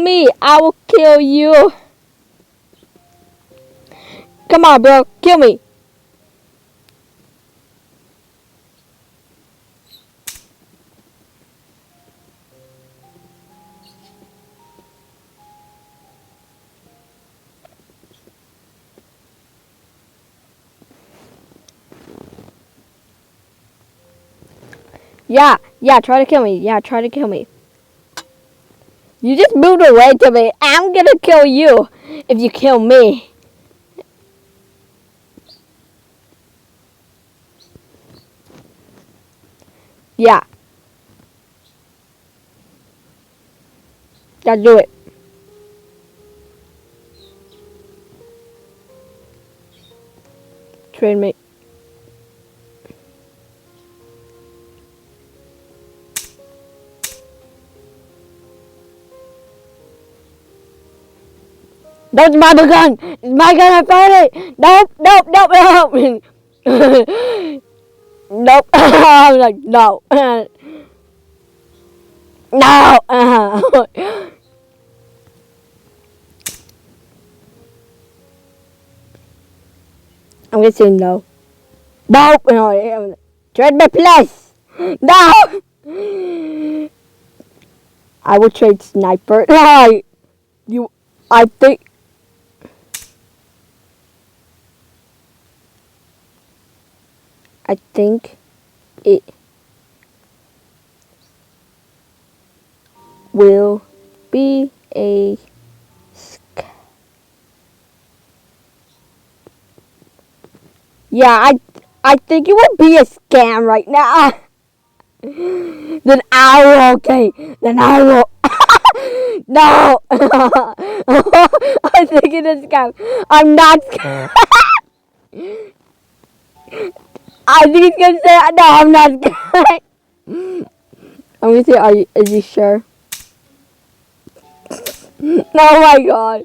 me, I will kill you. Come on, bro. Kill me. Yeah, try to kill me. Yeah, try to kill me. You just moved away to me. I'm gonna kill you if you kill me. Yeah. Yeah, do it. Trade me. That's my gun! It's my gun, I found it! Nope, nope, nope, nope! Nope. I'm like, no. No! I'm gonna say no. Nope! No, trade my place! No! I will trade sniper. You, I think... I think it will be a yeah, I think it will be a scam right now. Then I will okay. Then I will no. I think it is a scam. I'm not. I think he's gonna say no. I'm not. I'm gonna say, is he sure? Oh my god.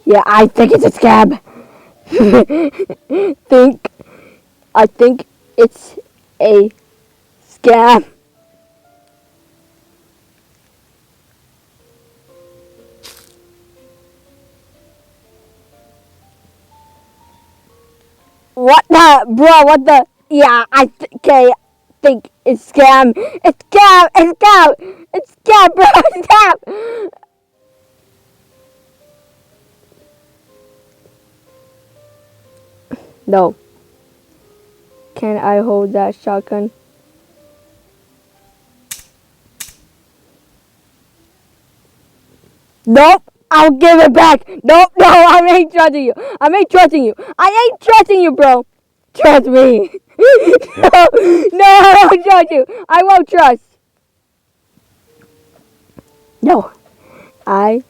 Yeah, I think it's a scam. I think it's a scam. What the, bro? What the? Yeah, okay. Think it's scam. It's scam. It's scam. It's scam, bro. It's scam. No. Can I hold that shotgun? Nope. I'll give it back. Nope. No, I ain't trusting you. I ain't trusting you. I ain't trusting you, bro. Trust me. No, I won't trust you. I won't trust. No, I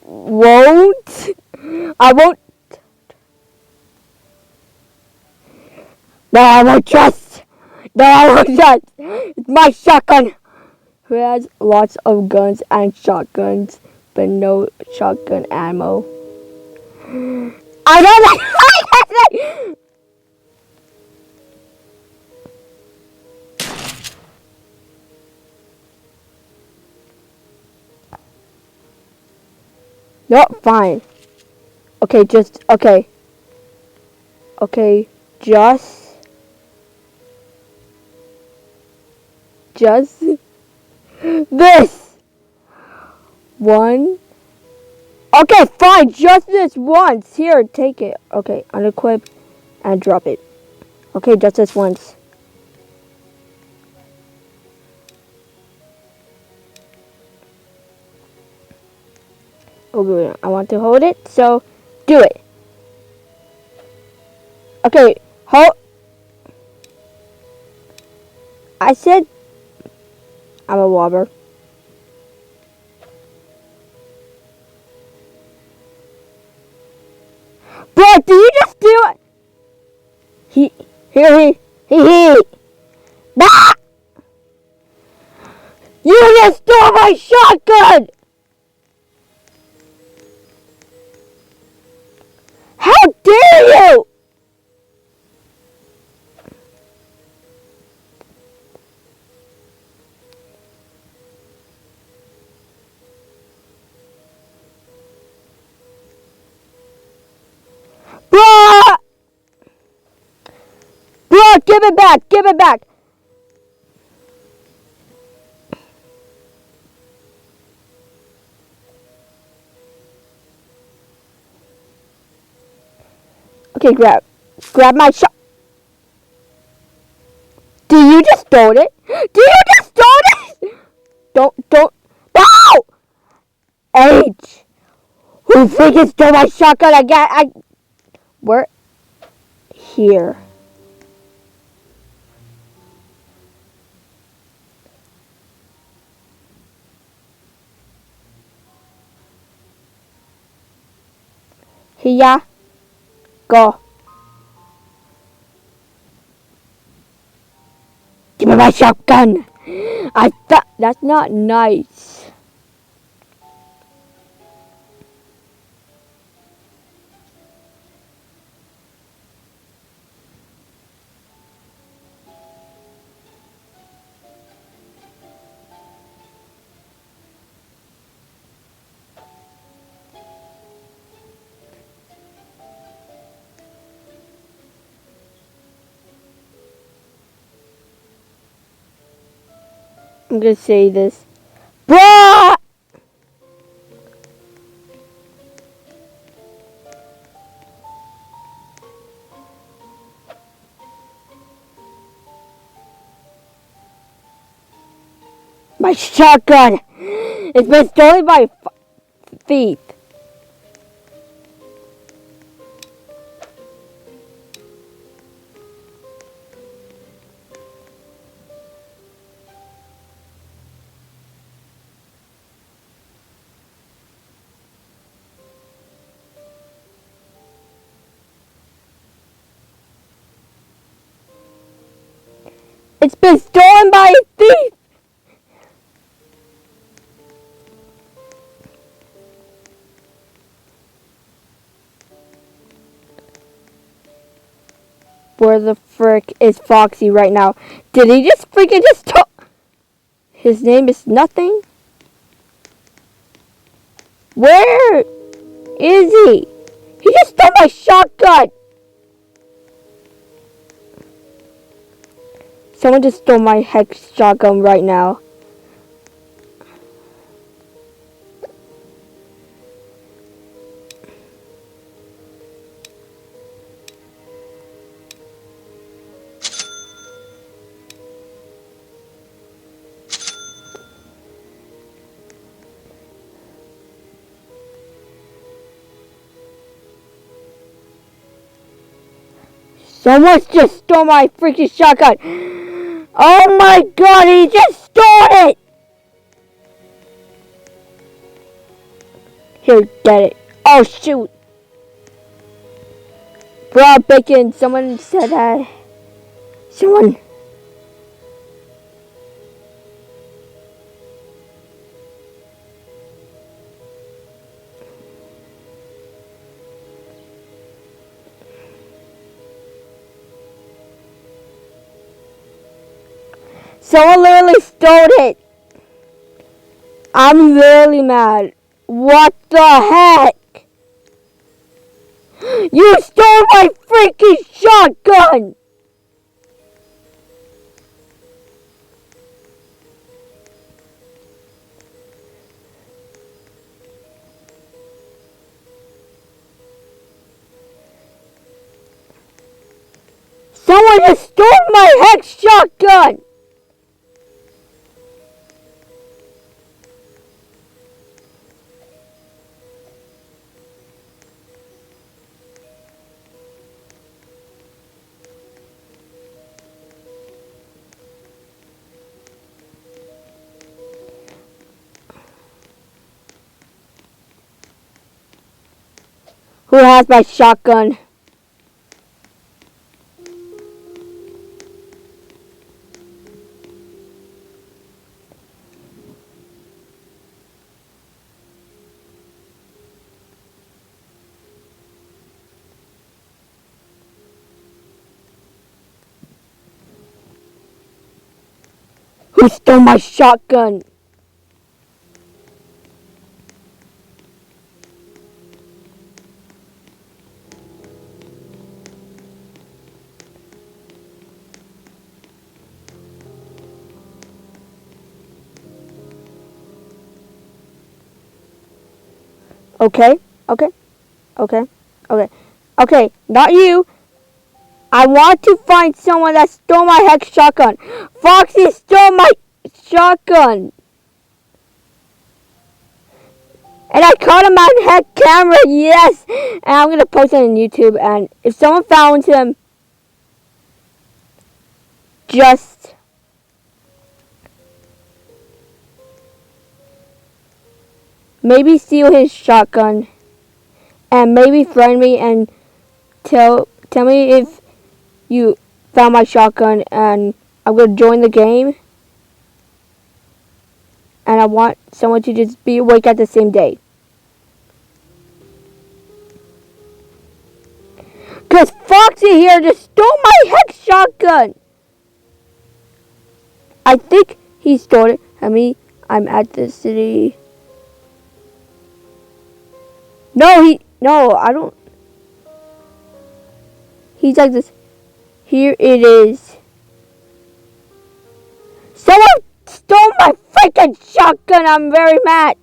won't. I won't. No, I won't trust. No, I won't trust. It's my shotgun. Who has lots of guns and shotguns, but no shotgun ammo? I don't know. No, fine. Okay, okay. Okay, just this one. Okay, fine, just this once. Here, take it. Okay, unequip and drop it. Okay, just this once. Okay, I want to hold it, so do it. Okay, hold. I said I'm a wobber. Bro, do you just do it? He. Nah! You just stole my shotgun! How dare you! Give it back! Give it back! Okay, grab my shot. Do you just stole it? Do you just stole it? Don't. No! H! Who freaking stole my shotgun again? We're here. Here. Go. Give me my shotgun. I thought that's not nice. I'm gonna say this. Bruh! My shotgun! It's been stolen by a thief. It's been stolen by a thief! Where the frick is Foxy right now? Did he just freaking just talk? His name is nothing? Where is he? He just stole my shotgun! Someone just stole my hex shotgun right now. Someone just stole my freaking shotgun! Oh my god, he just stole it! Here, get it. Oh shoot! Bro, Bacon, someone said that. Someone literally stole it! I'm really mad. What the heck? You stole my freaking shotgun! Someone just stole my hex shotgun! Who has my shotgun? Who stole my shotgun? Okay, okay, okay, okay, okay, not you. I want to find someone that stole my hex shotgun. Foxy stole my shotgun. And I caught him on hex camera, yes! And I'm gonna post it on YouTube, and if someone found him, just maybe steal his shotgun. And maybe friend me and tell me if you found my shotgun, and I'm gonna join the game. And I want someone to just be awake at the same day. Cause Foxy here just stole my hex shotgun. I think he stole it. I'm at the city. No, I don't. He's like this. Here it is. Someone stole my freaking shotgun. I'm very mad.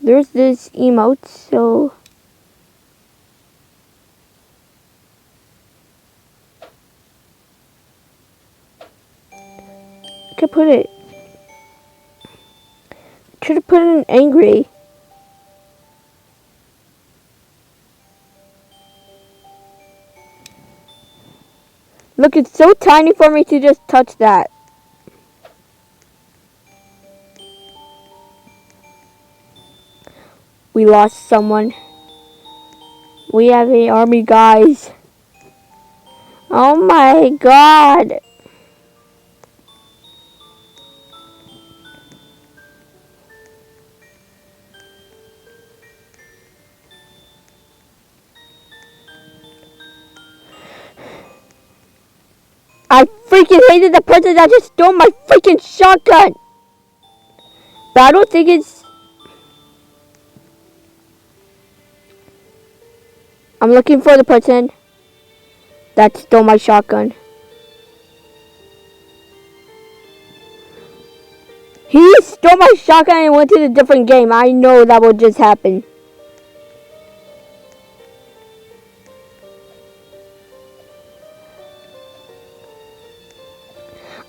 There's this emote, so I could put it. Should have put it in angry. Look, it's so tiny for me to just touch that. We lost someone. We have an army, guys. Oh my god. I freaking hated the person that just stole my freaking shotgun. But I don't think it's... I'm looking for the person that stole my shotgun. He stole my shotgun and went to a different game. I know that will just happen.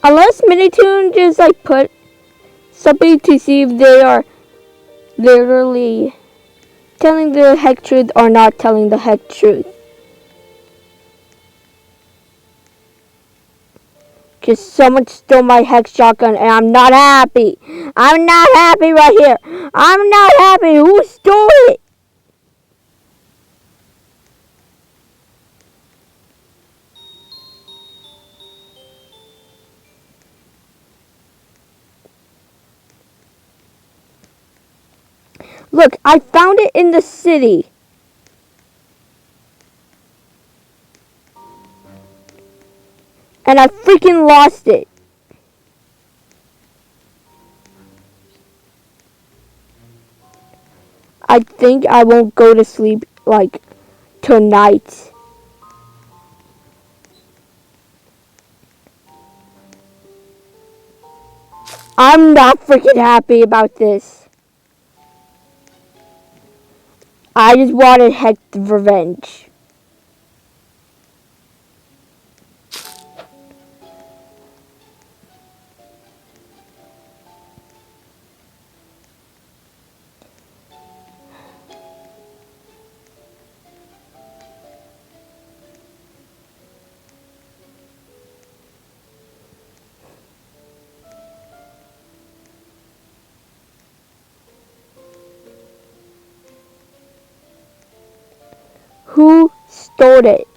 Unless Minitoon just like put something to see if they are literally telling the heck truth or not telling the heck truth. Cause someone stole my hex shotgun and I'm not happy. I'm not happy right here. I'm not happy. Who stole it? Look, I found it in the city. And I freaking lost it. I think I won't go to sleep like tonight. I'm not freaking happy about this. I just wanted heck revenge. Who stole it?